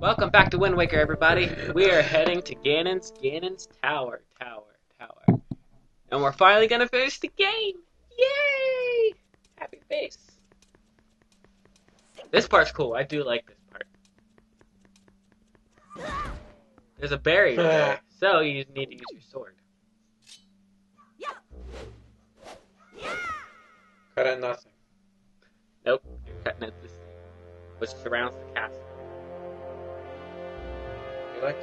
Welcome back to Wind Waker, everybody. We are heading to Ganon's Tower. And we're finally gonna finish the game! Yay! Happy face. This part's cool. I do like this part. There's a barrier there, so you need to use your sword. Cut at nothing. Nope, you're cutting at this, which surrounds the castle. You like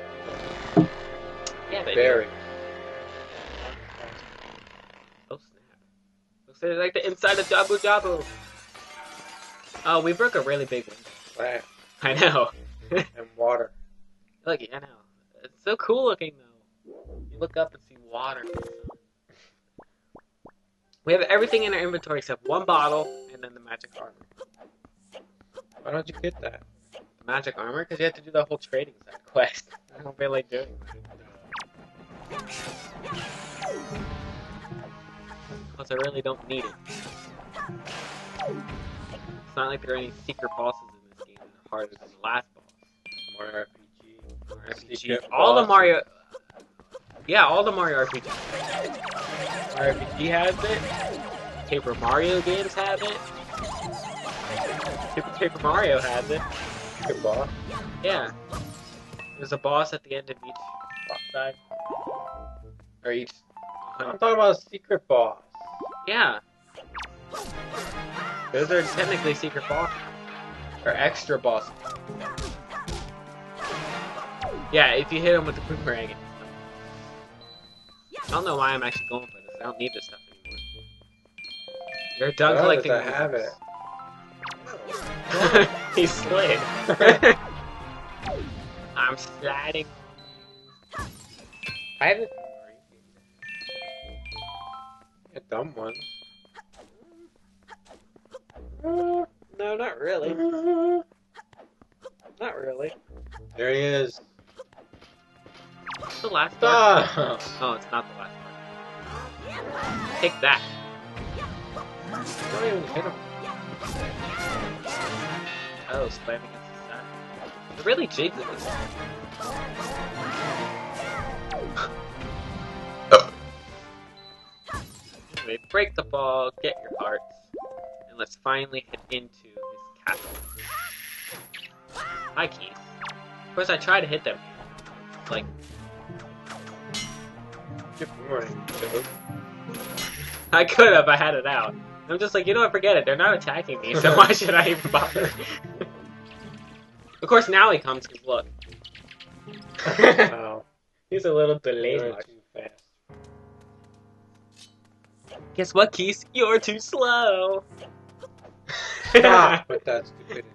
Yeah, they berry. do. Oh snap. Looks like the inside of Jabu Jabu. Oh, we broke a really big window. Plant I know. and water. Look, I know. It's so cool looking though. You look up and see water. We have everything in our inventory except one bottle and then the magic armor. Why don't you get that? The magic armor? Because you have to do the whole trading side quest. I don't feel like doing that. Plus, I really don't need it. It's not like there are any secret bosses in this game that are harder than the last boss. More RPG. More RPG. Secret All the bosses. Mario... Yeah, all the Mario RPGs. Mario RPG has it. Paper Mario games have it. Paper Mario has it. Good boss. Yeah. There's a boss at the end of each boss side. Or each... I'm talking about a secret boss. Yeah. Those are technically secret bosses. Or extra bosses. Yeah, if you hit them with the boomerang. I don't know why I'm actually going for this. I don't need this stuff anymore. You're done collecting. I have it. He slid. I'm sliding. I haven't. A dumb one. No, not really. Not really. There he is. It's the last part. Ah! Oh, it's not the last part. Take that. Don't even hit him. Oh, slamming against the side. It really jigs at this point. Anyway, break the ball, get your hearts, and let's finally head into his castle. Hi, Keith. Of course, I try to hit them. Like, Good morning, Joe. I could have, I had it out. I'm just like, you know what, forget it. They're not attacking me, so why should I even bother? Of course, now he comes, because look. Wow. He's a little delayed. You're too fast. Guess what, Keith? You're too slow. Stop with that stupidity.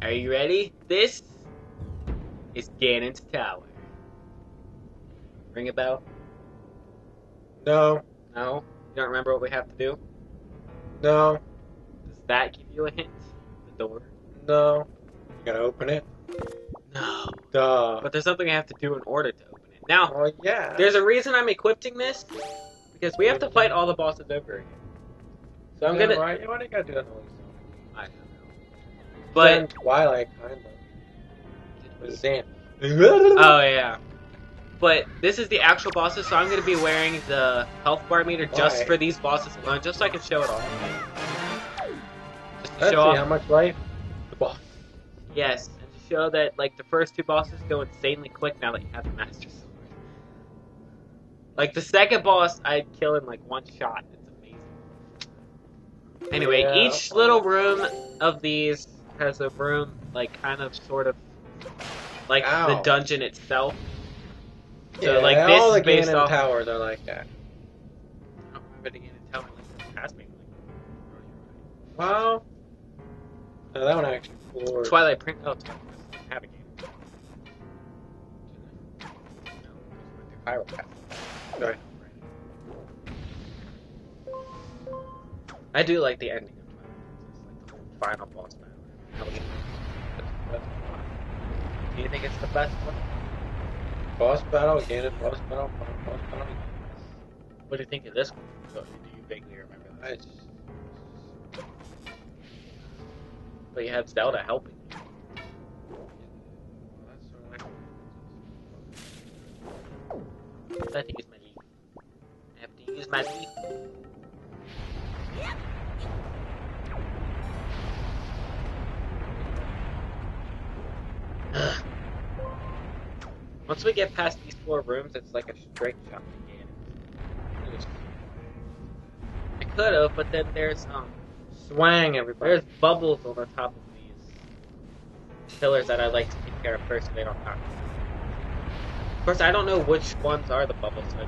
Are you ready? This is Ganon's Tower. Ring a bell? No. No? You don't remember what we have to do? No. Does that give you a hint? The door? No. You gotta open it? No. Duh. But there's something I have to do in order to open it. Now, Oh, yeah. there's a reason I'm equipping this, because we have to fight all the bosses over again. So I'm gonna... Right? Why do you gotta do that all this I don't know. time? But... Twilight, kind of. With Xan. Oh, yeah. But this is the actual bosses, so I'm going to be wearing the health bar meter just Why? for these bosses alone, just so I can show it off. Just to Let's see show off, how much life the boss. yes, and to show that like the first two bosses go insanely quick now that you have the Master Sword. Like the second boss, I'd kill in like one shot. It's amazing. Anyway, Yeah. each little room of these has a room like kind of sort of like Ow. the dungeon itself. So Yeah, like all this the is based Ganon off. towers are like that. I don't remember the Ganon Tower like past me. Well, no, that one actually floors. Twilight Prince. Oh, Twilight Prince. Have a game. No, Pyro Castle. Sorry. I do like the ending of Twilight Princess, like the whole final boss battle. Do you think it's the best one? Boss battle, Ganon boss battle, boss battle. What do you think of this one? Do you vaguely remember that? I just But you have Zelda helping you. I have to use my leaf. I have to use my leaf. Once we get past these 4 rooms, it's like a straight shot again. I could have, but then there's Swang, everybody. there's bubbles on the top of these pillars that I like to take care of first so they don't knock. Of course, I don't know which ones are the bubbles. So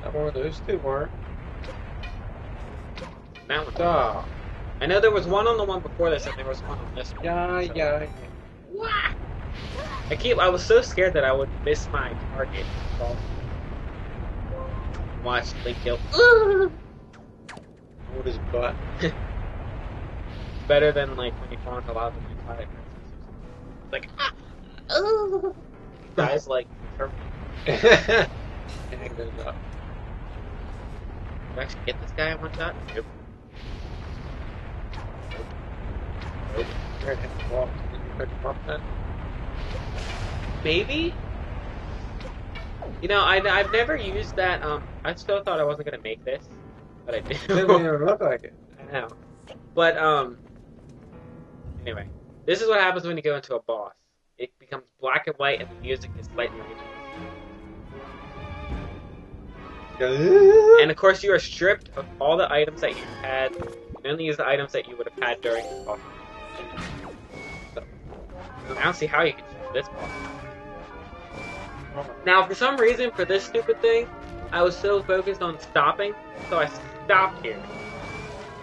Not one of those 2 weren't. that one. Stop. I know there was one on the one before this, and there was one on this one. Yeah. Wah! I was so scared that I would miss my target. Watch Link kill. What is butt? Better than like when you fall into lava and you Twilight Princess. It's like guys like Hang those up. Can I actually get this guy in one shot? Nope. Nope. You're gonna hit the wall. Did you pick him up then? Maybe? You know, I've never used that, I still thought I wasn't gonna make this, but I did. It didn't even look like it. I know. But, anyway. This is what happens when you go into a boss. It becomes black and white and the music is slightly original. And of course you are stripped of all the items that you had. You only use the items that you would have had during the boss. So, I don't see how you can use this boss. Now, for some reason, for this stupid thing, I was so focused on stopping, so I stopped here. I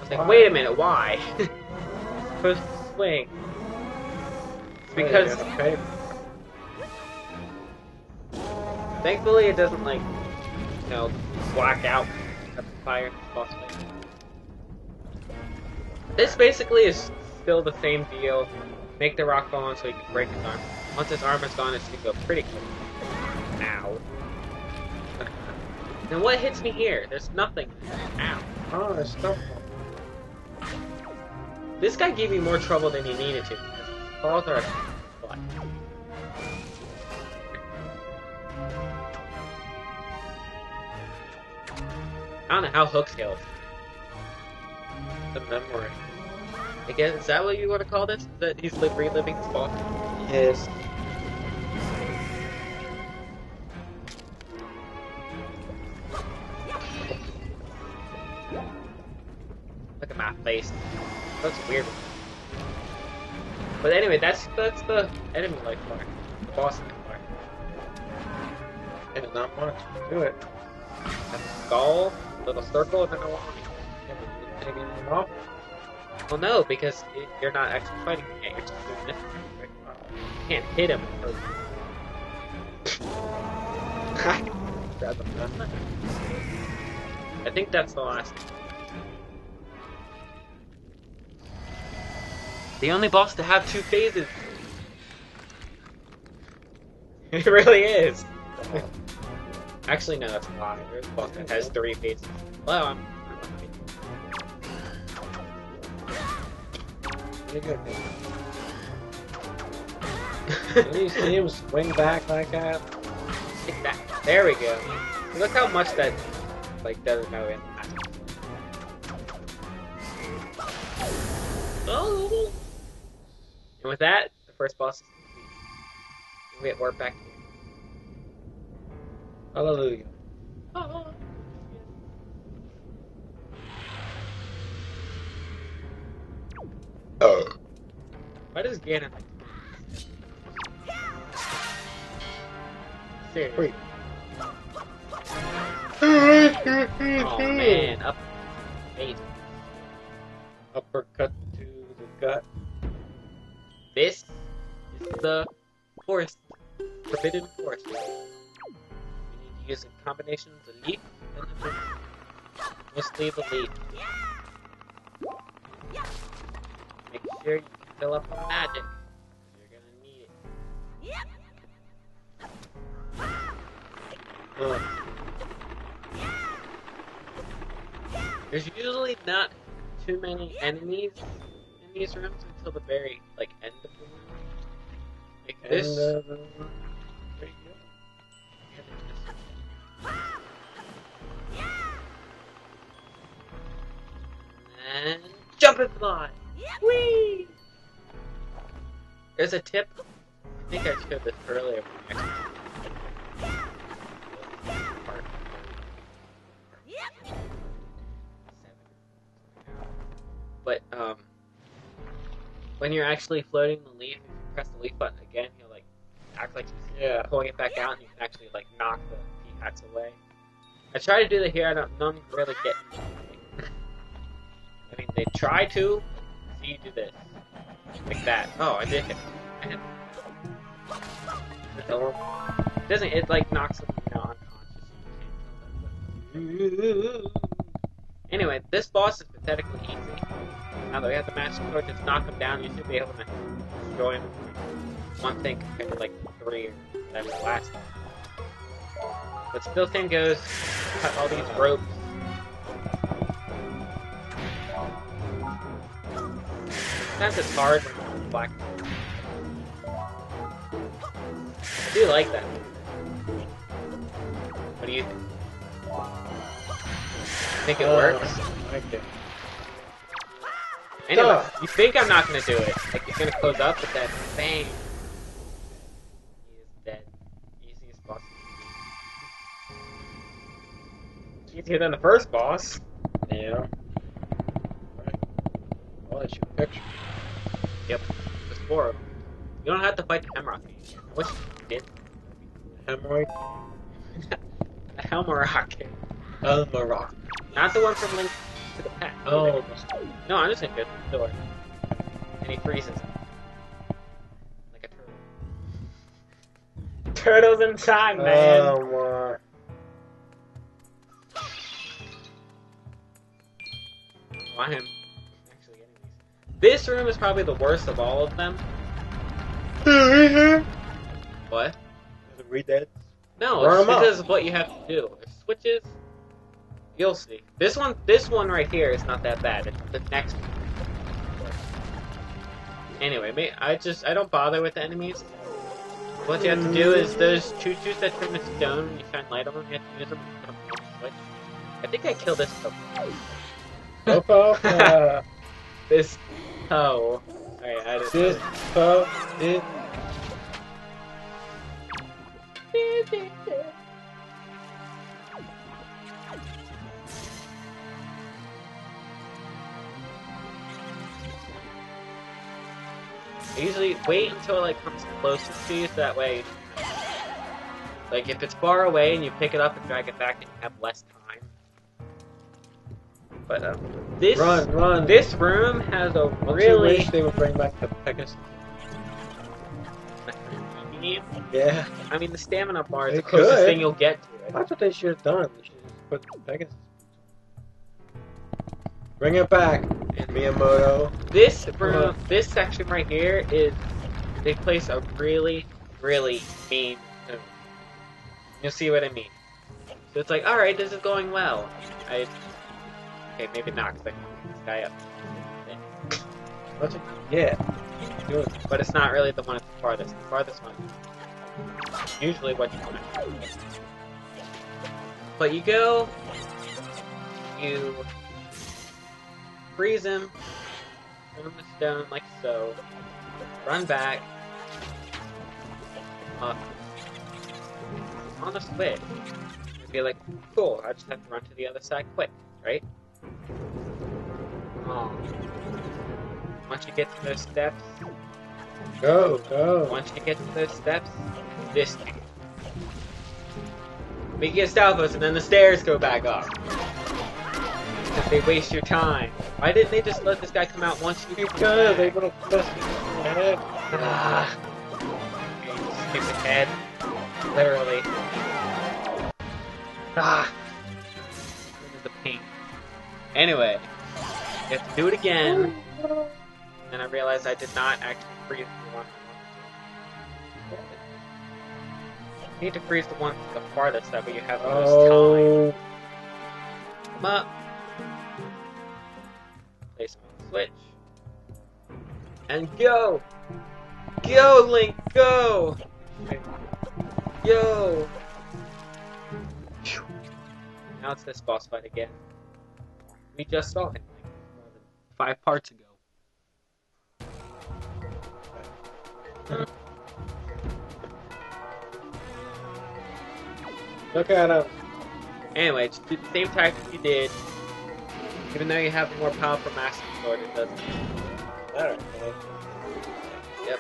was like, wait a minute, why? I'm supposed to swing. It's because... Thankfully, it doesn't, like, you know, black out at the fire in the boss fight. This basically is still the same deal. Make the rock fall on so he can break his arm. Once his arm is gone, it's gonna go pretty quick. Ow. Then what hits me here? There's nothing. Ow. Oh, there's stuff. This guy gave me more trouble than he needed to, because his claws are a butt. I don't know how Hook kills. The memory. I guess, is that what you want to call this? That he's reliving his boss? Yes. Look at my face. That's weird. But anyway, that's the enemy life bar. The boss life bar. And not much to it. A skull, little circle, and then a line. Taking it off? Well, no, because you're not actually fighting him yet. You're just doing this. You can't hit him. Grab him. I think that's the last. The only boss to have 2 phases. It really is. Actually, no, that's a lie. There's a boss that has 3 phases. Well, I'm Pretty good. Did you see him swing back like that? There we go. Look how much that like doesn't know impact. Oh! And with that, the first boss is complete. We're back here. Hallelujah. Oh. Why does Ganon like seriously? Oh man, up face. Uppercut to the gut. This is the forest. Forbidden forest. We need to use a combination of the leaf and the tree. Mostly the leaf. Make sure you fill up on magic. You're gonna need it. There's usually not too many enemies in these rooms until the very end of the room. Like this. There you go. And jump and fly! Whee! There's a tip. I think I showed this earlier. But, when you're actually floating the leaf, if you press the leaf button again, he'll, like, act like he's pulling it back out, and you can actually, like, knock the P-hats away. I try to do that here, none really get me. I mean, they try to, so you do this. Like that. Oh, I did hit. I hit. It doesn't, it, like, knocks them, unconscious. Anyway, this boss is pathetically easy. Now that we have the Master Sword, just knock him down, you should be able to destroy him with one thing compared to like 3 or whatever the last time. But still, same goes, cut all these ropes. Sometimes it's hard when you're black. I do like that. What do you think? Think it works? I like it. Anyway, you think I'm not gonna do it. Like, he's gonna close up, but then, bang! He is dead. Easiest boss. Easier than the first boss. Yeah. Right. Well, that's your picture. Yep. There's 4 of them. You don't have to fight the Hemrock anymore. I wish you did. Hemorrhoid? The Helmarock. Elmarock. Not the one from Link to the Past. Oh. No, I'm just gonna go through the door. And he freezes. Like a turtle. Turtles in time, man! Oh, my. Why am actually getting these? This room is probably the worst of all of them. What? Does it read that? No, it's because of what you have to do. There's switches. You'll see. This one right here is not that bad. It's the next one. Anyway, I don't bother with the enemies. What you have to do is those choo-choos that turn to stone when you shine light on them, you have to use them and put them on the switch. I think I killed this Popo? This toe. Alright, I just... This po it. I usually wait until it like comes closer to you, so that way, like if it's far away and you pick it up and drag it back, and you have less time. But this Run! This room has a Don't really. you wish they would bring back the Pegasus? Yeah. I mean, the stamina bar is They the closest could. thing you'll get to it. That's what they should have done. They should have just put the Pegasus. Bring it back, Miyamoto. This room, this section right here is they place a really, really mean move. You'll see what I mean. So it's like, alright, this is going well. Okay, maybe not, because I can pick this guy up. Yeah. Do it. But it's not really the one at the farthest. The farthest one is usually what you want to do. But you go, you freeze him, put him to stone like so, run back, up, on the switch, and be like, cool, I just have to run to the other side quick, right? Oh. Once you get to those steps, Go. once you get to those steps, this thing. But you get Stalfos and then the stairs go back up. Because they waste your time. Why didn't they just let this guy come out once you Because they would have messed with your head. Ah. Stupid head. Literally. Ah. This is the pain. Anyway, you have to do it again. And I realized I did not actually freeze the one. You need to freeze the one to the farthest, that way you have the most time. Come up. Place him on the switch. And go! Go, Link, go! Yo! Now it's this boss fight again. We just saw him like more than 5 parts ago. Look at him. Anyway, just do the same tactic you did. Even though you have a more powerful Master Sword, it doesn't. Alright, man. Yep.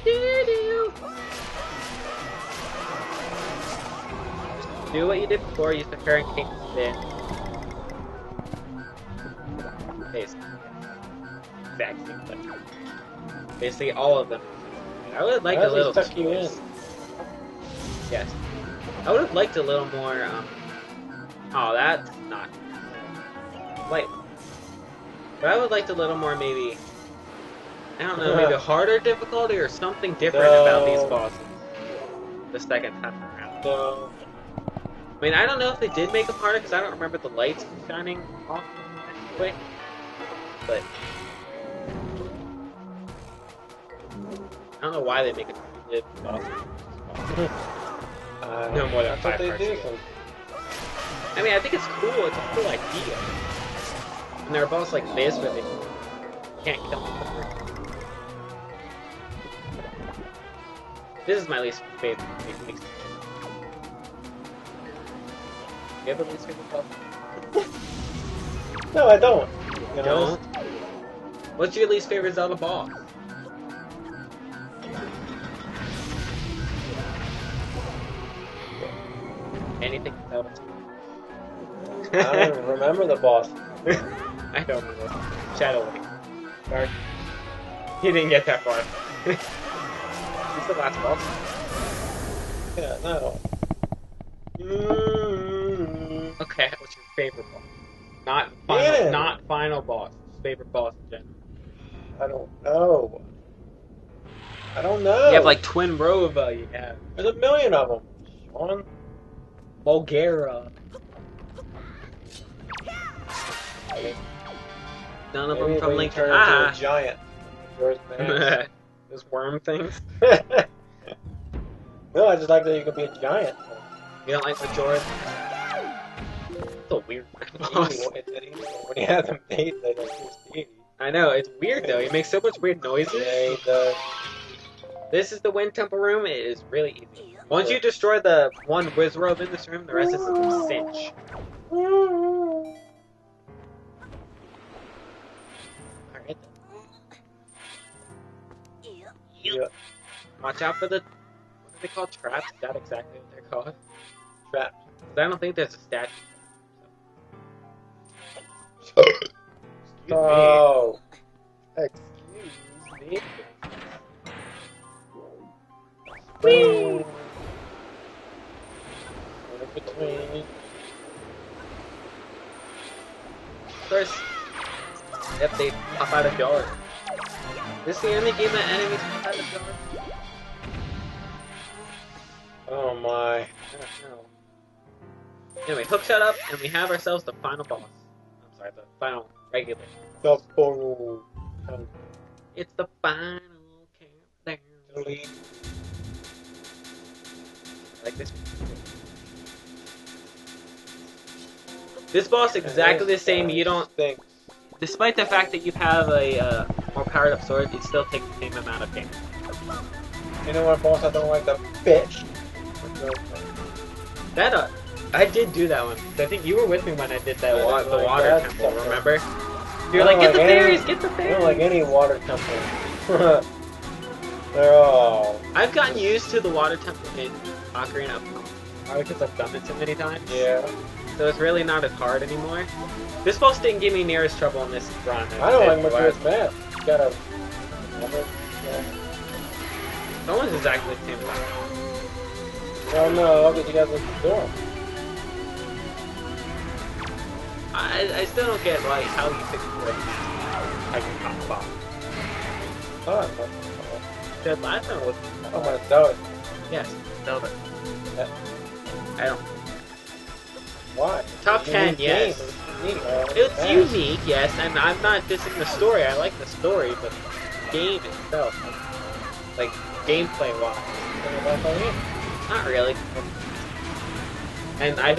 Doo-doo. Just do what you did before, use the current king spin. Basically. Exact same thing. Basically all of them. I would have liked a little tuck you in. choice. Yes. I would have liked a little more, oh, that's not light. But I would like a little more, maybe, I don't know, maybe harder difficulty or something different about these bosses. The second time around. No. I mean, I don't know if they did make them harder, because I don't remember the lights shining off quick. But I don't know why they make it live bosses. No more than 5 parts ago. I mean, I think it's cool. It's a cool idea. And there are boss like this where they can't kill them. This is my least favorite. You have a least favorite boss? No, I don't. You don't? What's your least favorite Zelda boss? Anything else? I don't even remember the boss. I don't remember. Shadow Link. Dark. He didn't get that far. He's the last boss. Yeah, no. Okay, what's your favorite boss? Not final, not final boss. Favorite boss in general. I don't know. I don't know. You have like Twin Rova. You have. There's a million of them. One. Bulgara. None of them from Link. Turn into a giant. Those worm things. No, I just like that you can be a giant. You don't like Majora's? It's a weird boss. When you have them made, they don't use I know, it's weird though. He makes so much weird noises. Yeah, he does. This is the Wind Temple room. It is really easy. Once you destroy the one Wizrobe in this room, the rest is a cinch. Alright. Yeah. Watch out for the... What are they called? Traps? Is that exactly what they're called? Traps. Because I don't think there's a statue. Oh. Excuse me. Whee! In between. First. Yep, they pop out of jars. This is the only game that enemies pop out of jars. Oh my. I don't know. Anyway, hook shut up, and we have ourselves the final boss. I'm sorry, the final regular. The final. It's the final countdown. Like this. This boss exactly the same. You don't think. Despite the fact that you have a more powered up sword, you still take the same amount of damage. You know what boss I don't like? The fish. That I did do that one. I think you were with me when I did that the water temple. Remember? You're like, get the fairies, get the fairies. I don't like any water temple. They're all. I've gotten used to the water temple in Ocarina of Time, probably because I've done it so many times. Yeah. So it's really not as hard anymore. This boss didn't give me near as trouble in this run. I don't like Majora's Mask. You gotta. Someone's exactly the same time. Oh no, because you guys look at the door. I still don't get like how you fix the I can pop off. Oh, The last one was I'm gonna sell it. yes, Zelda. Yeah. I don't. Why? Top 10, yes. It's unique, yes, and I'm not dissing the story. I like the story, but the game itself, like gameplay wise, not really. And I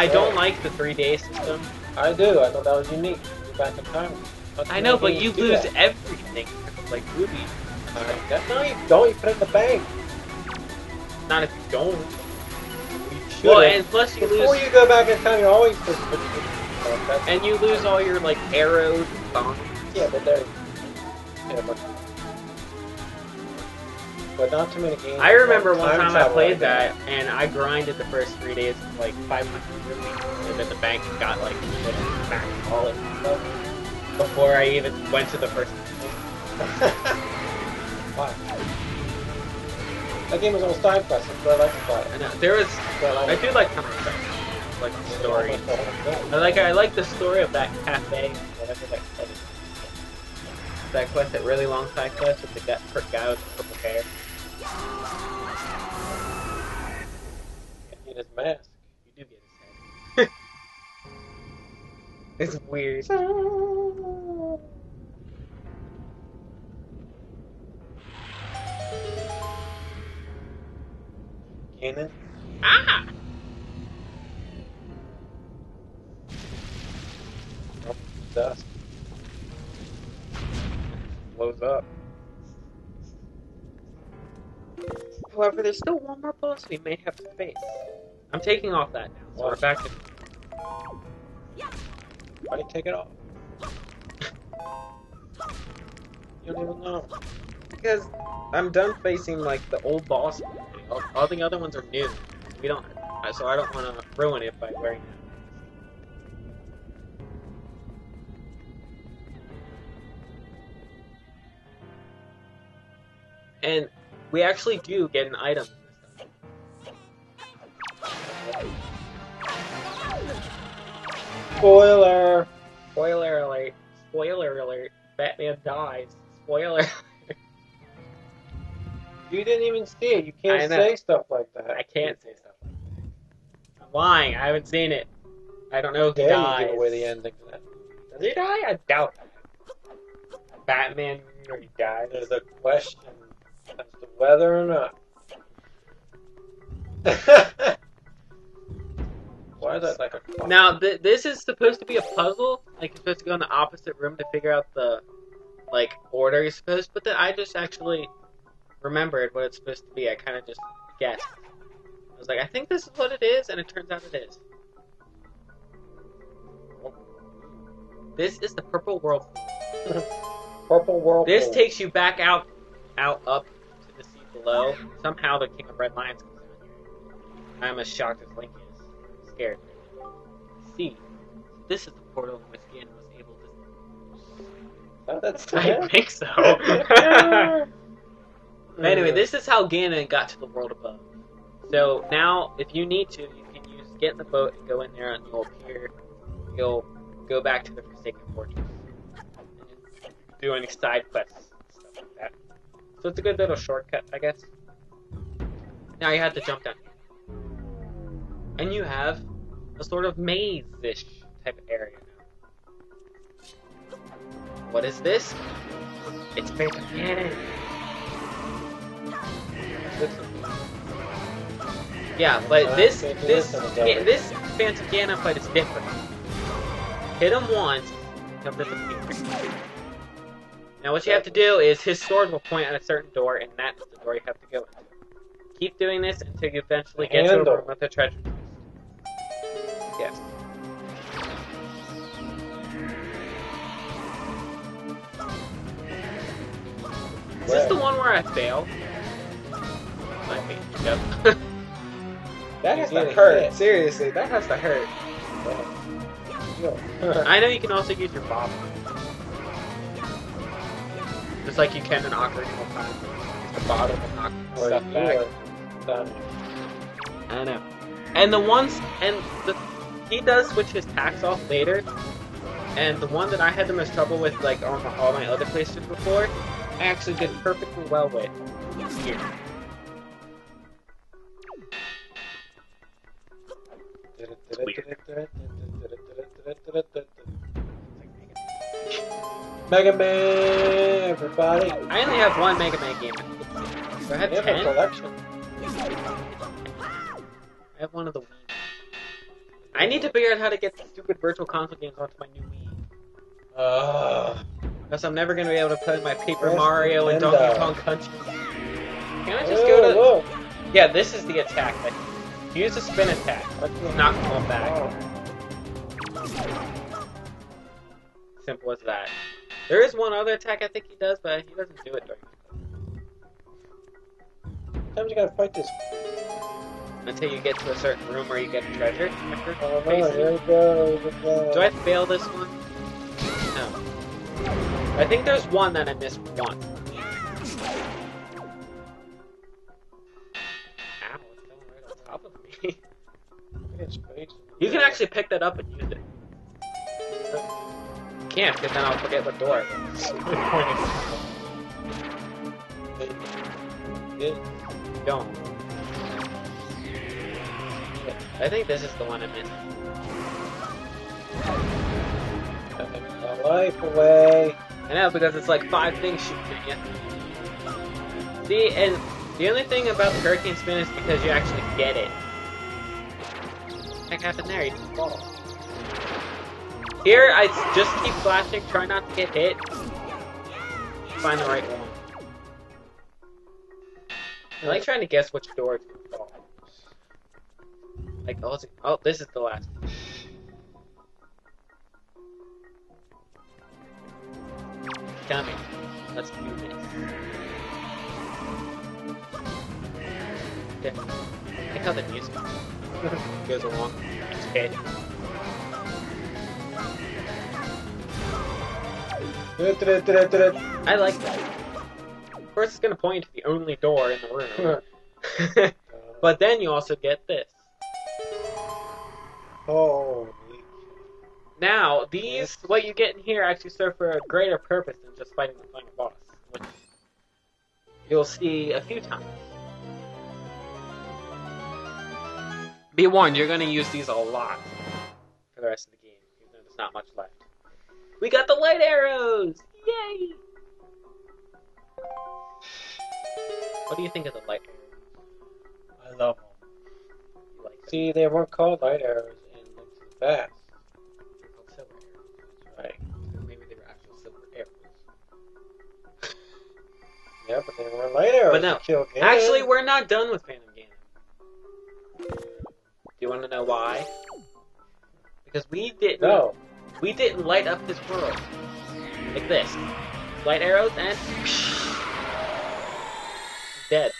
don't like the 3-day system. I do. I thought that was unique. Go back in time. I know, but you lose everything. Like rubies. No, you don't. You put it in the bank. Not if you don't. You should. Well, and plus you Before lose. you go back in time, you always put And you lose all your like arrows and bombs. Yeah, but they're. Yeah, but not too many games. I remember one time I travel played like that, and I grinded the first 3 days of like 500 rupees, and then the bank got like back all it stuff before I even went to the first. Why? That game was almost side quest. That's what I like to play. I know there was. I do like some of the stuff, like the story. I like the story of that cafe. Whatever that quest is. That quest, that really long side quest with the guy with the purple hair. You get his mask. You do get his head. It's weird. Ganon? Ah! Oh, dust. Blows up. However, there's still one more boss we may have to face. I'm taking off that now, so we're back to... Why do you take it off? You don't even know. Because I'm done facing, like, the old boss. All the other ones are new. We don't... So I don't want to ruin it by wearing that. And we actually do get an item in this time. Spoiler! Spoiler alert. Spoiler alert. Batman dies. Spoiler alert. You didn't even see it. You can't say stuff like that. I can't say stuff like that. I'm lying. I haven't seen it. I don't know if he Dare dies. you give away the ending to that. Does he die? I doubt that. Batman already died. There's a question as to whether or not. Why is that like a... Now, this is supposed to be a puzzle. Like, you're supposed to go in the opposite room to figure out the, like, order you're supposed to put it. I just actually remembered what it's supposed to be. I kind of just guessed. I was like, I think this is what it is, and it turns out it is. This is the Purple Whirlpool. Purple Whirlpool. This takes you back out up to the sea below. Somehow the King of Red Lions comes down here. I'm as shocked as Link is. Scared. See, this is the portal in which Ganon was able to... Oh, that's I think so. But anyway, this is how Ganon got to the world above. So now, if you need to, you can get in the boat and go in there, and you'll appear. You'll go back to the Forsaken Fortress and do any side quests and stuff like that. So it's a good little shortcut, I guess. Now you have to jump down here, and you have a sort of maze-ish type of area now. What is this? It's Phantom Ganon. Yeah, but this Phantom Ganon fight is different. Hit him once, he'll disappear. Now what you have to do is his sword will point at a certain door, and that's the door you have to go into. Keep doing this until you eventually get to a room with a treasure chest. Yes. Is this the one where I fail? Might be. Yep. That has to hurt. Seriously, that has to hurt. I know you can also use your bob. Just like you can in Ocarina of Time. Use the bottom and knock stuff back. I know. And the ones, he does switch his attacks off later. And the one that I had the most trouble with, like on all my other places before, I actually did perfectly well with here. It's weird. Mega Man, everybody! I only have one Mega Man game. So I have 10. A collection. I have one of the Wii. I need to figure out how to get the stupid virtual console games onto my new Wii. Because I'm never going to be able to play my Paper Where's Mario and Nintendo? Donkey Kong Country. Can I just go to... Look. Yeah, this is the attack. Use the spin attack. Let's knock them all back. Simple as that. There is one other attack I think he does, but he doesn't do it during Sometimes you gotta fight this. until you get to a certain room where you get a treasure. Oh no, here we go. Do I fail this one? No. I think there's one that I missed one. Ow, it's going right on top of me. You can actually pick that up and use it. You can't, because then I'll forget what door it is. Don't. I think this is the one I missed. My life away. I know, because it's like 5 things shooting at you. See, and the only thing about the hurricane spin is because you actually get it. What the heck happened there? You just fall. Here, I just keep flashing, try not to get hit. Find the right one. I like trying to guess which door it's gonna fall. Like, oh, this is the last. Tell me. Let's do this. Yeah. I like how the music goes along. It's good. I like that. Of course, it's gonna point to the only door in the room. But then you also get this. Holy. Now, these, what you get in here actually serve for a greater purpose than just fighting the final boss, which you'll see a few times. Be warned, you're going to use these a lot for the rest of the game, even though there's not much left. We got the light arrows! Yay! What do you think of the light arrows? I love them. You like them? See, they weren't called light arrows in Link to the Past. They're called silver arrows. Right. Maybe they were actual silver arrows. Yeah, but they weren't light arrows. But no, to kill Ganon. actually, we're not done with Phantom Ganon. Do you want to know why? Because we didn't light up this world like this. Light arrows and dead.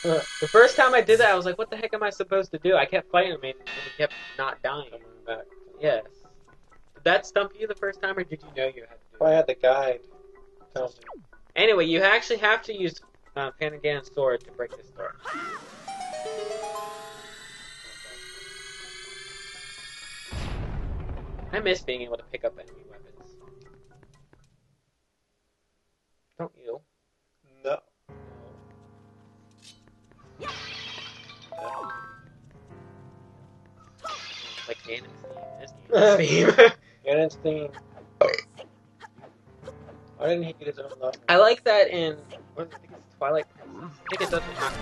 The first time I did that, I was like, "What the heck am I supposed to do?" I kept fighting him, and he kept not dying. Coming back. Yes. Did that stump you the first time, or did you know you had to do If I had the guide. it? Anyway, you actually have to use Phantom Ganon's sword to break this door. I miss being able to pick up enemy weapons. Don't you? No. Like Ganon's theme. Ganon's theme. Why didn't he get his own level? I like that in I think it's Twilight Princess. I think it doesn't happen.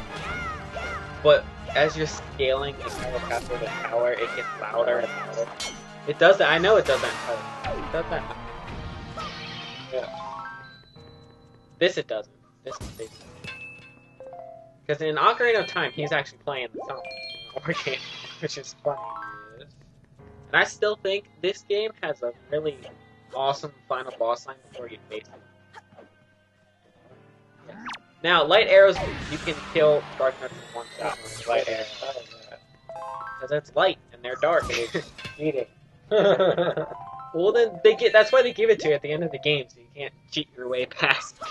But as you're scaling the Tower Castle to tower, it gets louder and louder. It does that. I know it does that. It does that. Yeah. This it doesn't. This is basically. Because in Ocarina of Time, he's actually playing the song, which is funny. And I still think this game has a really awesome final boss line before you face it. Yes. Now, light arrows, you can kill dark nuts in one shot with light arrows. Because it's light and they're dark. Cheating. Well, then that's why they give it to you at the end of the game, so you can't cheat your way past the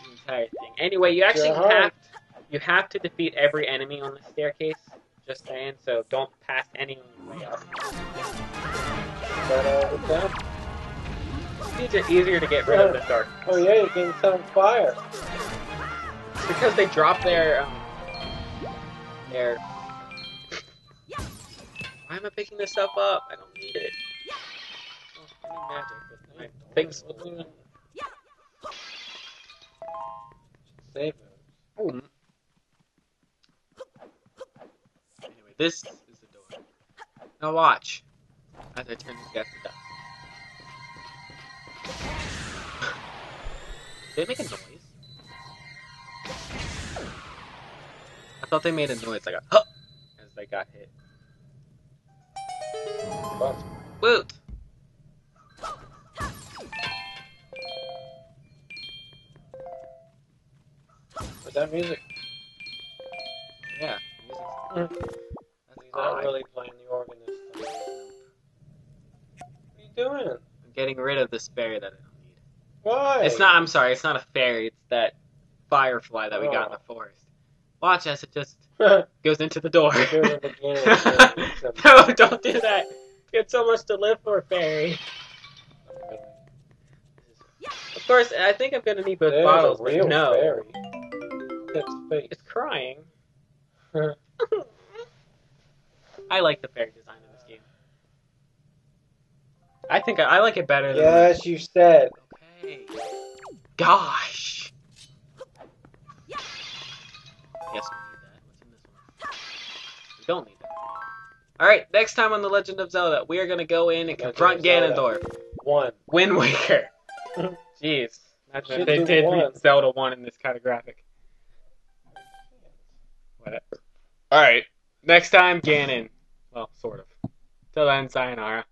entire thing. Anyway, you actually have to defeat every enemy on the staircase. Just saying, so don't pass any on your way up. These are easier to get rid of than dark. Oh yeah, you can set on fire. It's because they drop their Why am I picking this stuff up? I don't need it. Oh, I need magic, but my things. Save it. Anyway, this is the door. Now watch as I turn these guys to dust. Did they make a noise? I thought they made a noise like a huh as they got hit. Woot! With that music. Yeah, music's He's not really playing the organ this time. What are you doing? I'm getting rid of this fairy that I don't need. Why? It's not, I'm sorry, it's not a fairy, it's that firefly that we got in the forest. Watch as it just goes into the door. No, don't do that. You have so much to live for, fairy. Of course, I think I'm gonna need both There's bottles, a real but no. fairy. That's fake. It's crying. I like the fairy design in this game. I think I like it better than... Yes, you said. Okay. Gosh. Yes, we need that. What's in this one? We don't need that. Alright, next time on The Legend of Zelda, we are going to go in and confront Ganondorf. Wind Waker. Jeez. Imagine if they did read Zelda 1 in this kind of graphic. Whatever. Alright, next time, Ganon. Well, sort of. Till then, sayonara.